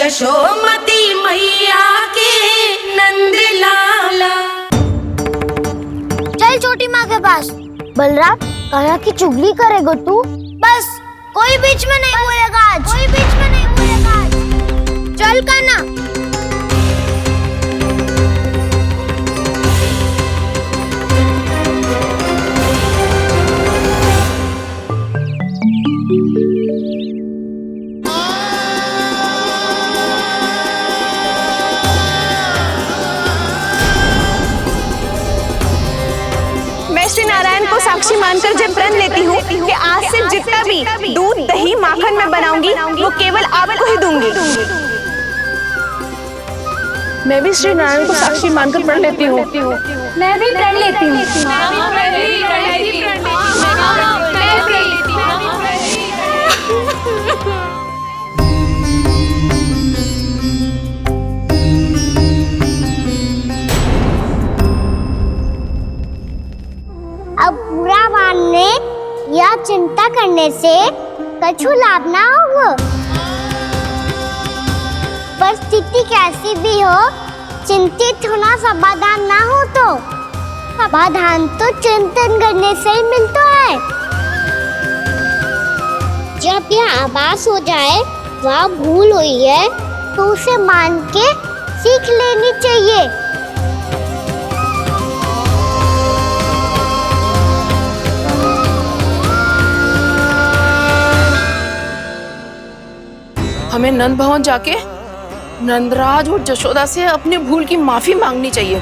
यशोमती मैया के नंद लाला। चल छोटी माँ के पास। बलराम, कान्हा की चुगली करेगा तू? बस, कोई बीच में नहीं बोलेगा आज। कोई बीच में नहीं बोलेगा आज। चल कान्हा। श्री नारायण को साक्षी मानकर जब प्रण लेती हूँ कि आज से जितना भी दूध दही माखन मैं बनाऊंगी वो केवल आपको ही दूंगी। मैं भी श्री नारायण को साक्षी मानकर प्रण लेती हूँ। मैं भी प्रण लेती हूँ। अब बुरा मानने या चिंता करने से कछु लाभ ना होगा। परिस्थिति कैसी भी हो, चिंतित होना समाधान ना हो तो समाधान तो चिंतन करने से ही मिलता है। जब यह आभास हो जाए वह भूल हुई है तो उसे मान के सीख लेनी चाहिए। हमें नंद भवन जाके नंदराज और जशोदा से अपनी भूल की माफी मांगनी चाहिए।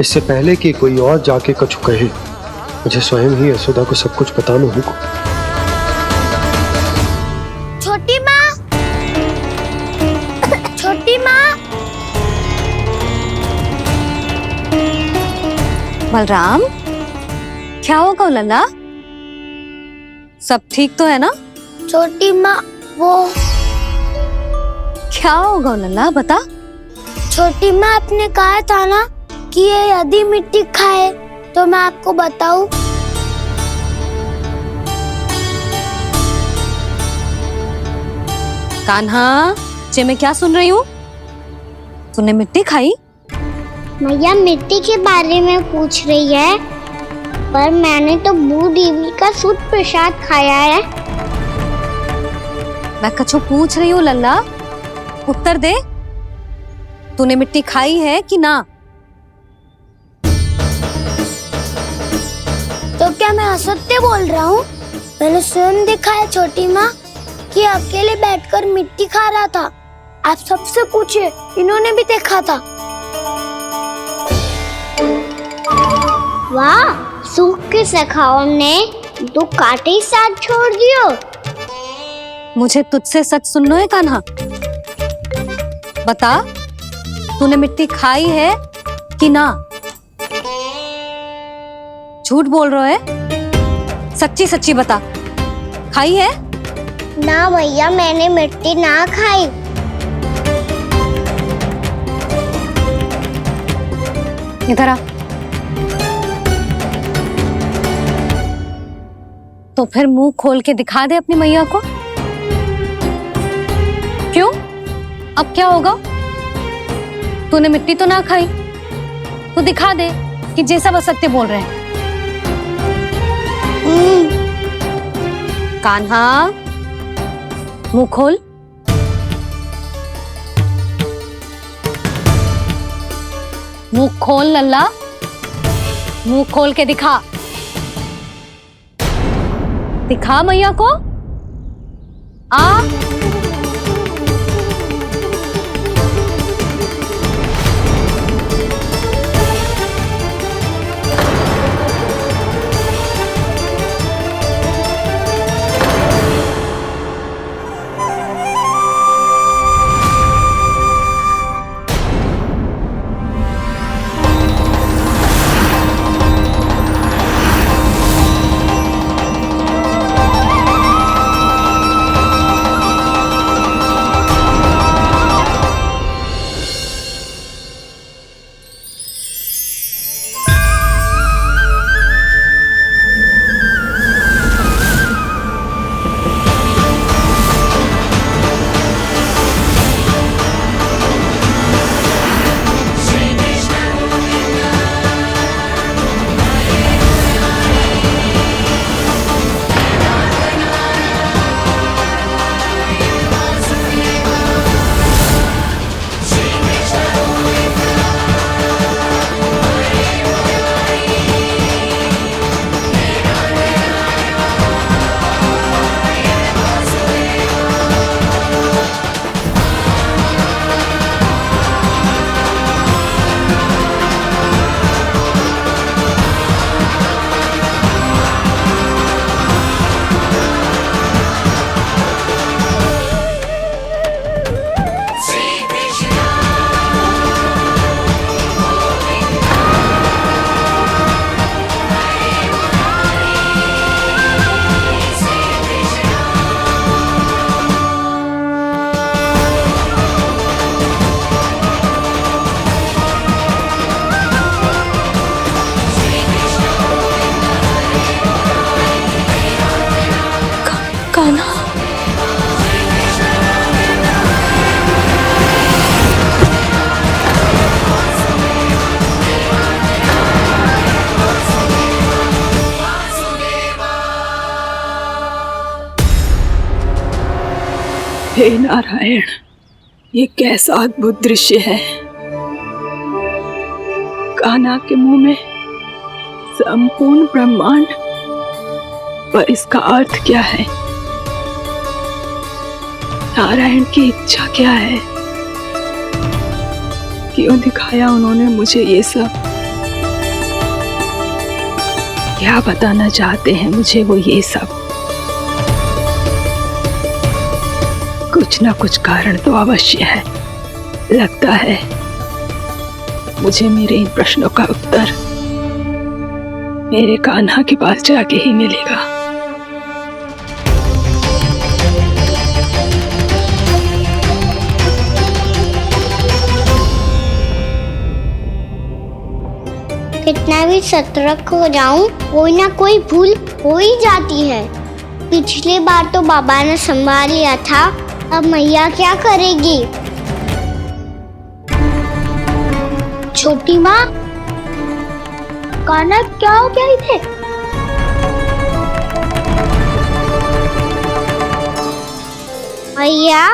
इससे पहले कि कोई और जाके कछु कहे, मुझे स्वयं ही यशोदा को सब कुछ बताना होगा। छोटी माँ, छोटी माँ। बलराम, क्या होगा लल्ला? सब ठीक तो है ना? छोटी माँ, वो क्या होगा लल्ला, बता। छोटी माँ, आपने कहा था ना कि ये यदि मिट्टी खाए तो मैं आपको बताऊं। कान्हा, जे मैं क्या सुन रही हूँ? तूने मिट्टी खाई? मैया मिट्टी के बारे में पूछ रही है, पर मैंने तो भू देवी का शुद्ध प्रसाद खाया है। मैं कछु पूछ रही हूँ लल्ला, उत्तर दे। तूने मिट्टी खाई है कि ना? तो क्या मैं असत्य बोल रहा हूँ? मैंने स्वयं देखा है छोटी माँ कि अकेले बैठकर मिट्टी खा रहा था। आप सबसे पूछिए, इन्होंने भी देखा था। वाह, सूख के सखाओं ने दो कांटे ही साथ छोड़ दियो। मुझे तुझसे सच सुनना है कान्हा। बता, तूने मिट्टी खाई है कि ना? झूठ बोल रहा है, सच्ची सच्ची बता, खाई है? ना भैया, मैंने मिट्टी ना खाई। इधर आ। तो फिर मुंह खोल के दिखा दे अपनी मैया को। क्यों? अब क्या होगा? तूने मिट्टी तो ना खाई, तो दिखा दे कि जे सब असत्य बोल रहे हैं। कान्हा, मुंह खोल। मुंह खोल लल्ला, मुंह खोल के दिखा। दिखा मैया को। आ हे नारायण, ये कैसा अद्भुत दृश्य है। कान्हा के मुंह में संपूर्ण ब्रह्मांड, पर इसका अर्थ क्या है? नारायण की इच्छा क्या है? क्यों दिखाया उन्होंने मुझे ये सब? क्या बताना चाहते हैं मुझे वो ये सब? कुछ ना कुछ कारण तो अवश्य है। लगता है मुझे मेरे इन प्रश्नों का उत्तर मेरे कान्हा के पास जाके ही मिलेगा। कितना भी सतर्क हो जाऊं, कोई ना कोई भूल हो ही जाती है। पिछली बार तो बाबा ने संभाल लिया था, अब मैया क्या करेगी? छोटी माँ, कान्हा क्या हो गया इधर? मैया,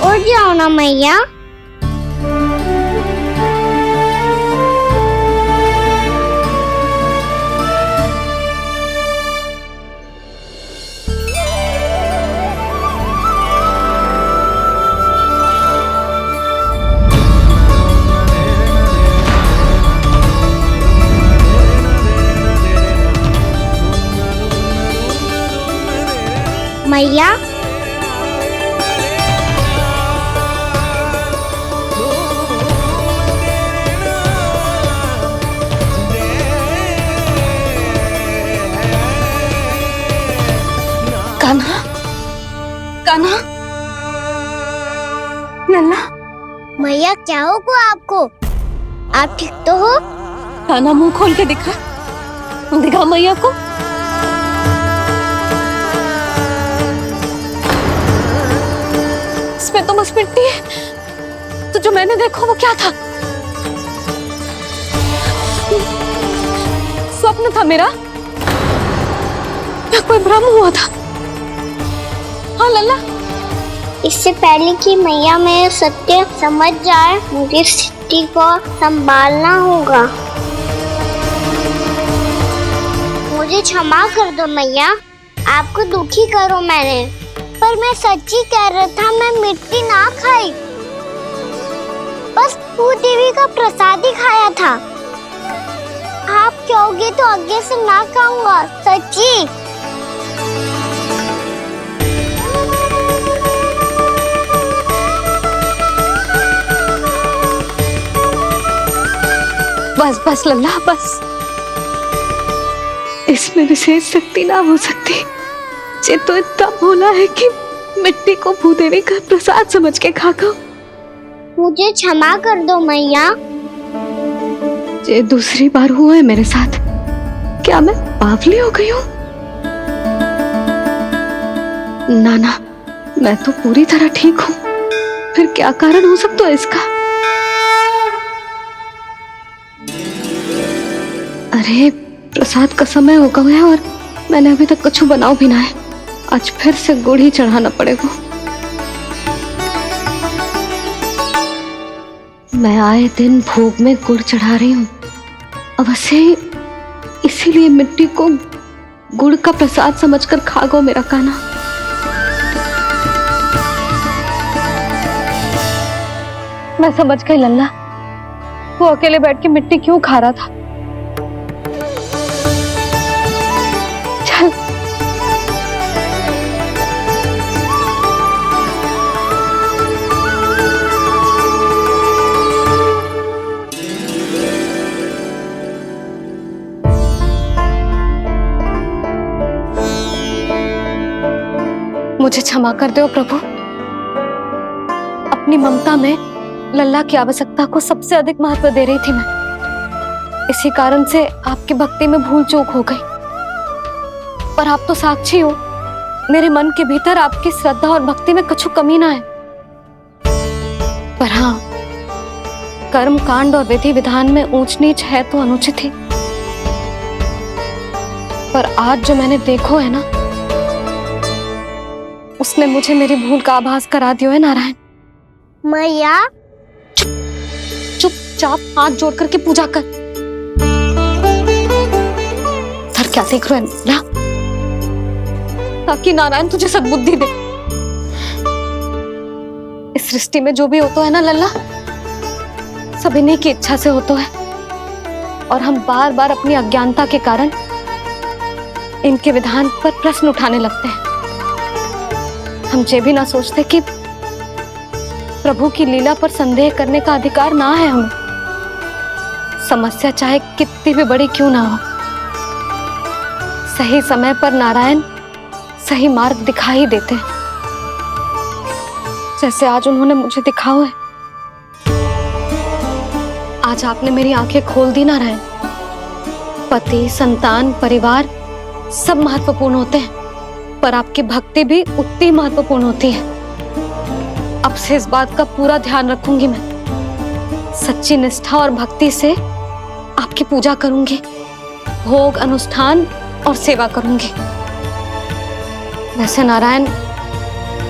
उठ जाओ ना मैया। मैया, कान्हा, कान्हा, लल्ला, मैया क्या होगा आपको? आप ठीक तो हो? कान्हा मुंह खोल के दिखा, दिखा मैया को। इसमें तो बस मिट्टी है। तो जो मैंने देखा वो क्या था? स्वप्न था मेरा या कोई भ्रम हुआ था? हाँ लल्ला, इससे पहले कि मैया मेरे सत्य समझ जाए, मुझे स्थिति को संभालना होगा। मुझे क्षमा कर दो मैया, आपको दुखी करो मैंने, पर मैं सच्ची कह रहा था। मैं मिट्टी ना खाई, बस भू देवी का प्रसाद ही खाया था। आप कहोगे तो आगे से ना खाऊंगा, सच्ची। बस बस लल्ला, बस। इसमें विशेष शक्ति ना हो सकती। ये तो इतना भोला है कि मिट्टी को भूदेवी का प्रसाद समझ के खागा। मुझे क्षमा कर दो मैया। ये दूसरी बार हुआ है मेरे साथ। क्या मैं बावली हो गई हूँ? ना ना, मैं तो पूरी तरह ठीक हूँ। फिर क्या कारण हो सकता है इसका? अरे प्रसाद का समय हो गया है और मैंने अभी तक कुछ बनाओ भी ना है। आज फिर से गुड़ ही चढ़ाना पड़ेगा। मैं आए दिन भोग में गुड़ चढ़ा रही हूँ, अवश्य ही इसीलिए मिट्टी को गुड़ का प्रसाद समझकर खागो मेरा कान्हा। मैं समझ गई लल्ला, वो अकेले बैठ के मिट्टी क्यों खा रहा था। चल मुझे क्षमा कर दो प्रभु। अपनी ममता में लल्ला की आवश्यकता को सबसे अधिक महत्व दे रही थी मैं। इसी कारण से आपकी भक्ति में भूल चूक हो गई। पर आप तो साक्षी हो, मेरे मन के भीतर आपकी श्रद्धा और भक्ति में कुछ कमी ना है। पर हाँ, कर्म कांड और विधि विधान में ऊंच नीच है तो अनुचित ही। पर आज जो मैंने देखो है ना, उसने मुझे मेरी भूल का आभास करा दियो है नारायण। मैया चुपचाप हाथ जोड़ करके पूजा कर। सर क्या देख रहे हो ना, ताकि नारायण तुझे सद्बुद्धि दे। इस सृष्टि में जो भी होता है ना लल्ला, सब इन्हीं की इच्छा से होता है, और हम बार बार अपनी अज्ञानता के कारण इनके विधान पर प्रश्न उठाने लगते हैं। हम ये भी ना सोचते कि प्रभु की लीला पर संदेह करने का अधिकार ना है हमें। समस्या चाहे कितनी भी बड़ी क्यों ना हो, सही समय पर नारायण सही मार्ग दिखा ही देते हैं, जैसे आज उन्होंने मुझे दिखाओ है। आज आपने मेरी आंखें खोल दी नारायण। पति, संतान, परिवार सब महत्वपूर्ण होते हैं, पर आपकी भक्ति भी उतनी महत्वपूर्ण होती है। अब से इस बात का पूरा ध्यान रखूंगी मैं। सच्ची निष्ठा और भक्ति से आपकी पूजा करूंगी, भोग, अनुष्ठान और सेवा करूंगी। वैसे नारायण,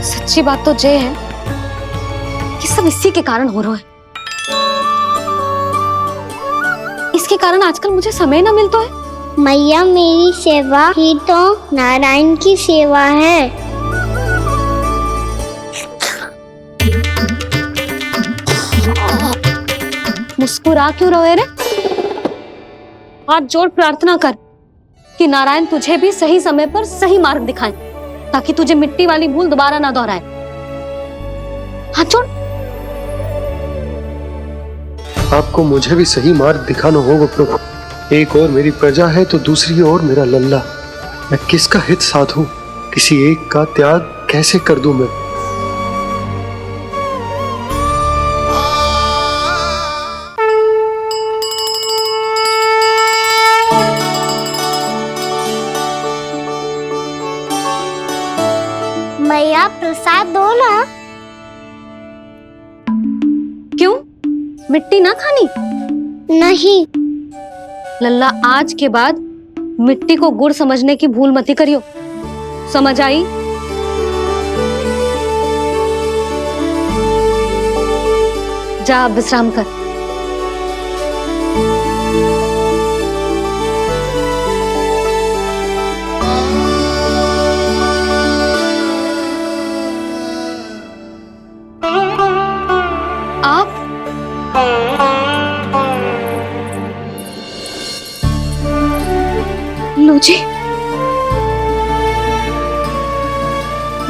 सच्ची बात तो ये है कि सब इसी के कारण हो रहा है। इसके कारण आजकल मुझे समय ना मिलता है। मैया, मेरी सेवा ही तो नारायण की सेवा है। मुस्कुरा क्यों रहे रे? हाथ जोड़ प्रार्थना कर कि नारायण तुझे भी सही समय पर सही मार्ग दिखाएं, ताकि तुझे मिट्टी वाली भूल दोबारा ना दोहराए। हाथ जोड़। आपको मुझे भी सही मार्ग दिखाना होगा प्रभु। एक और मेरी प्रजा है तो दूसरी ओर मेरा लल्ला। मैं किसका हित साधूं? किसी एक का त्याग कैसे कर दूं मैं? मैया, प्रसाद दो ना। क्यों? मिट्टी ना खानी? नहीं। लल्ला, आज के बाद मिट्टी को गुड़ समझने की भूल मत करियो। समझ आई? जा अब विश्राम कर। आप लो जी,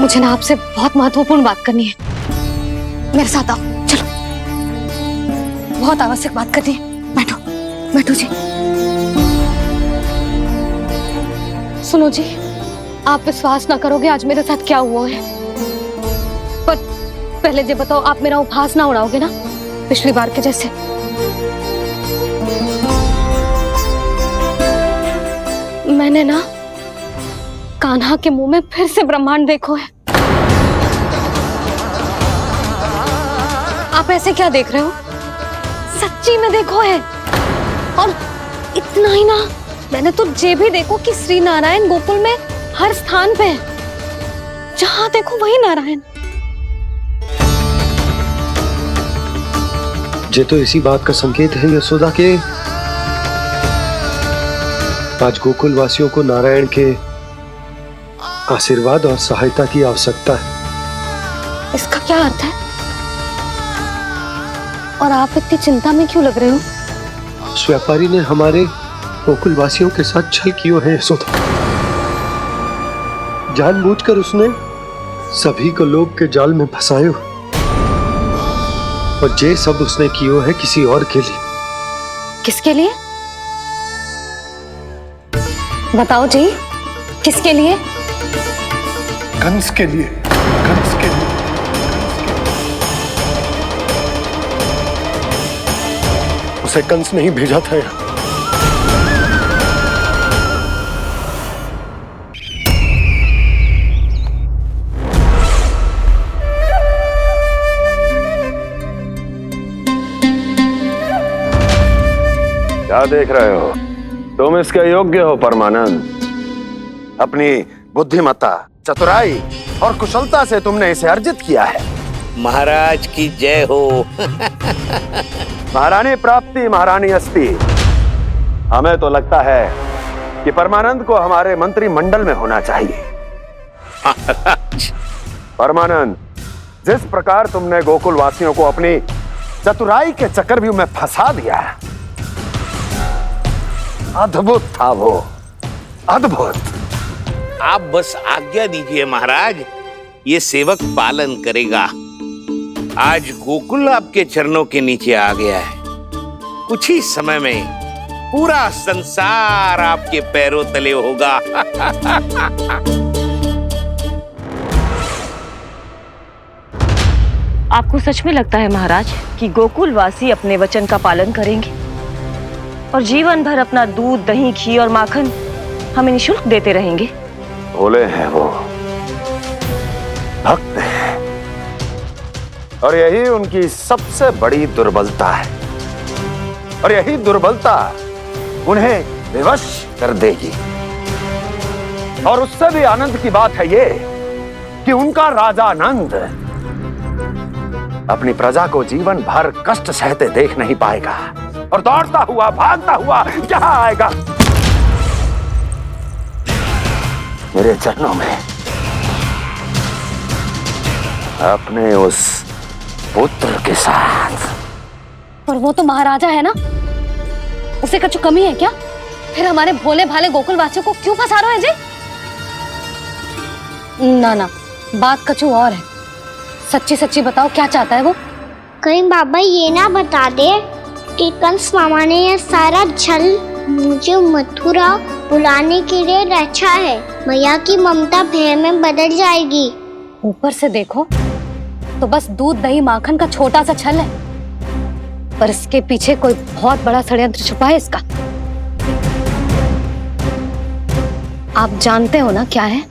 मुझे ना आपसे बहुत महत्वपूर्ण बात करनी है। मेरे साथ आओ, चलो। बहुत आवश्यक बात करनी है। बैठो, बैठो जी। सुनो जी, आप विश्वास ना करोगे आज मेरे साथ क्या हुआ है। पर पहले ये बताओ, आप मेरा उपहास ना उड़ाओगे ना, पिछली बार के जैसे? मैंने ना कान्हा के मुंह में फिर से ब्रह्मांड देखो है। आप ऐसे क्या देख रहे हो? सच्ची में देखो है। और इतना ही ना, मैंने तो ये भी देखो कि श्री नारायण गोकुल में हर स्थान पे है। जहां देखो वही नारायण। ये तो इसी बात का संकेत है यशोदा के आज गोकुल वासियों को नारायण के आशीर्वाद और सहायता की आवश्यकता है। इसका क्या अर्थ है? और आप इतनी चिंता में क्यों लग रहे हो? उस व्यापारी ने हमारे गोकुल वासियों के साथ छल किया है यशोदा। जानबूझकर उसने सभी को लोग के जाल में फंसायो, और ये सब उसने कियो है किसी और के लिए। किसके लिए? बताओ जी, किसके लिए? कंस के लिए। कंस के लिए। उसे कंस नहीं भेजा था यहाँ। क्या देख रहे हो? तुम इसके योग्य हो परमानंद। अपनी बुद्धिमत्ता, चतुराई और कुशलता से तुमने इसे अर्जित किया है। महाराज की जय हो। महारानी प्राप्ति महारानी अस्ति। हमें तो लगता है कि परमानंद को हमारे मंत्रिमंडल में होना चाहिए। परमानंद, जिस प्रकार तुमने गोकुल वासियों को अपनी चतुराई के चक्रव्यूह में फंसा दिया, अद्भुत था वो, अद्भुत। आप बस आज्ञा दीजिए महाराज, ये सेवक पालन करेगा। आज गोकुल आपके चरणों के नीचे आ गया है। कुछ ही समय में पूरा संसार आपके पैरों तले होगा। आपको सच में लगता है महाराज कि गोकुल वासी अपने वचन का पालन करेंगे और जीवन भर अपना दूध, दही, घी और माखन हमें निःशुल्क देते रहेंगे? भोले हैं वो, भक्त हैं, और यही उनकी सबसे बड़ी दुर्बलता है। और यही दुर्बलता उन्हें विवश कर देगी। और उससे भी आनंद की बात है ये कि उनका राजा नंद अपनी प्रजा को जीवन भर कष्ट सहते देख नहीं पाएगा और दौड़ता हुआ, भागता हुआ यहाँ आएगा मेरे चरणों में, अपने उस पुत्र के साथ। पर वो तो महाराजा है ना, उसे कुछ कमी है क्या? फिर हमारे भोले भाले गोकुल वासियों को क्यों फंसा रहे हैं जी? ना ना, बात कछु और है। सच्ची सच्ची बताओ, क्या चाहता है वो? कहीं बाबा ये ना बता दे कि कंस मामा ने यह सारा छल मुझे मथुरा बुलाने के लिए रचा है। मैया की ममता भय में बदल जाएगी। ऊपर से देखो तो बस दूध, दही, माखन का छोटा सा छल है, पर इसके पीछे कोई बहुत बड़ा षड्यंत्र छुपा है इसका। आप जानते हो ना क्या है?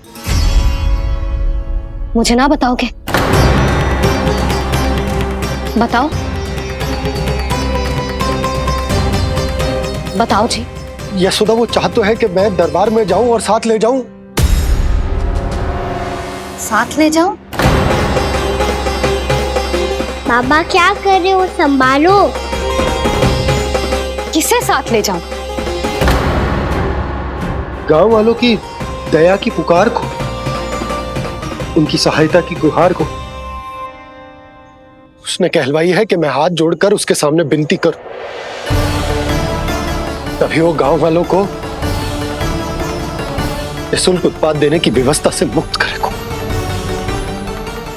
मुझे ना बताओगे? बताओ बताओ जी। यशोदा, वो चाह तो है कि मैं दरबार में जाऊं और साथ ले जाऊं। साथ ले जाऊं? बाबा क्या कर रहे हो, संभालो। किसे साथ ले जाऊं? गांव वालों की दया की पुकार को, उनकी सहायता की गुहार को। उसने कहलवाई है कि मैं हाथ जोड़कर उसके सामने विनती करूं, तभी वो गांव वालों को निःशुल्क उत्पाद देने की व्यवस्था से मुक्त करेगा।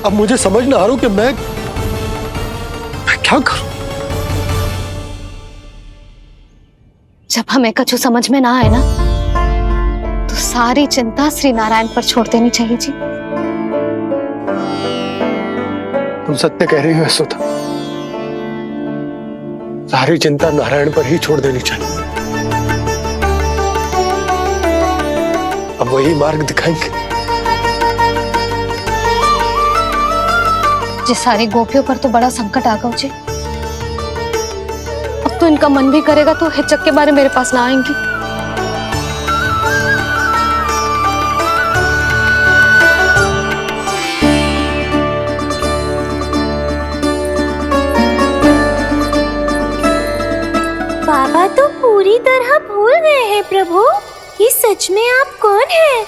अब मुझे समझ ना आ रहा कि मैं क्या करूं। जब हमें कछु समझ में ना आए ना, तो सारी चिंता श्री नारायण पर छोड़ देनी चाहिए जी। तुम सत्य कह रही हो यशोदा, सारी चिंता नारायण पर ही छोड़ देनी चाहिए। अब वही मार्ग दिखाएंगे। जिस सारी गोपियों पर तो बड़ा संकट आ गया जी। अब तो इनका मन भी करेगा तो हिचक के बारे मेरे पास ना आएंगी। बाबा तो पूरी तरह भूल गए हैं प्रभु, ये सच में आप कौन हैं?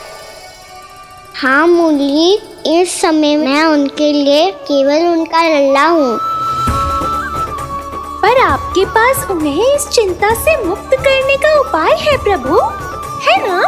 हाँ मुरली, इस समय मैं उनके लिए केवल उनका लल्ला हूँ। पर आपके पास उन्हें इस चिंता से मुक्त करने का उपाय है प्रभु, है ना?